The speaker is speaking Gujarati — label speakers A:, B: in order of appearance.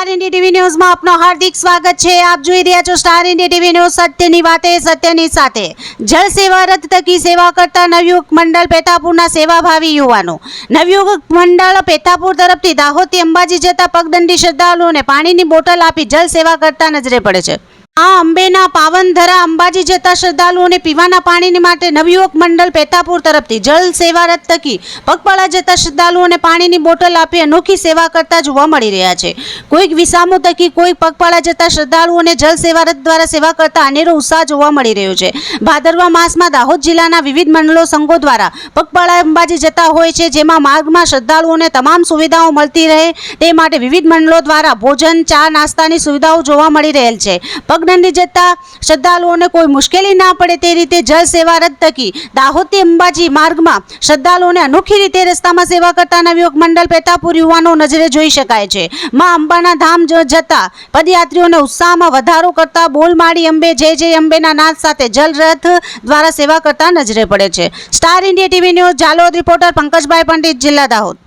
A: સ્ટાર ઇન્ડિયા ટીવી ન્યૂઝમાં આપનું હાર્દિક સ્વાગત છે। આપ જોઈ રહ્યા છો સ્ટાર ઇન્ડિયા ટીવી ન્યૂઝ। સત્યની વાતે સત્યની સાથે। જળ સેવા રથ થકી સેવા કરતા નવયુગ મંડળ પેથાપુરના સેવાભાવી યુવાનો। નવયુગ મંડળ પેથાપુર તરફથી દાહોદથી અંબાજી જતા પગદંડી શ્રદ્ધાળુઓને પાણીની બોટલ આપી જળ સેવા કરતા નજરે પડે છે। આ અંબેના પાવનધરા અંબાજી જતા શ્રદ્ધાળુઓને પીવાના પાણી માટે નવયુવક મંડળ પેથાપુર તરફથી જળ સેવા રથ થકી પગપાળા જતા શ્રદ્ધાળુઓને પાણીની બોટલ આપી અનોખી સેવા કરતા જોવા મળી રહ્યા છે। કોઈક વિસામો થકી કોઈક પગપાળા જતા શ્રદ્ધાળુઓને જળ સેવા રથ દ્વારા સેવા કરતા અનેરો ઉત્સાહ જોવા મળી રહ્યો છે। ભાદરવા માસમાં દાહોદ જિલ્લાના વિવિધ મંડળો સંઘો દ્વારા પગપાળા અંબાજી જતા હોય છે, જેમાં માર્ગમાં શ્રદ્ધાળુઓને તમામ સુવિધાઓ મળતી રહે તે માટે વિવિધ મંડળો દ્વારા ભોજન, ચા, નાસ્તાની સુવિધાઓ જોવા મળી રહેલ છે। પગદંડી જતા શ્રદ્ધાળુઓને કોઈ મુશ્કેલી ના પડે તે રીતે જળ સેવા રથ થકી દાહોદથી અંબાજી માર્ગમાં શ્રદ્ધાળુઓને અનોખી રીતે રસ્તામાં સેવા કરતા નવયુવક મંડળ પેથાપુર યુવાનો નજરે જોઈ શકાય છે। માં અંબાના ધામ જતા પદયાત્રીઓને ઉત્સાહમાં વધારો કરતા બોલ માડી અંબે જય જય અંબેના નાદ સાથે જલ રથ દ્વારા સેવા કરતા નજરે પડે છે। Star India TV news Jhalod reporter Pankajbhai Pandit, જિલ્લા દાહોદ।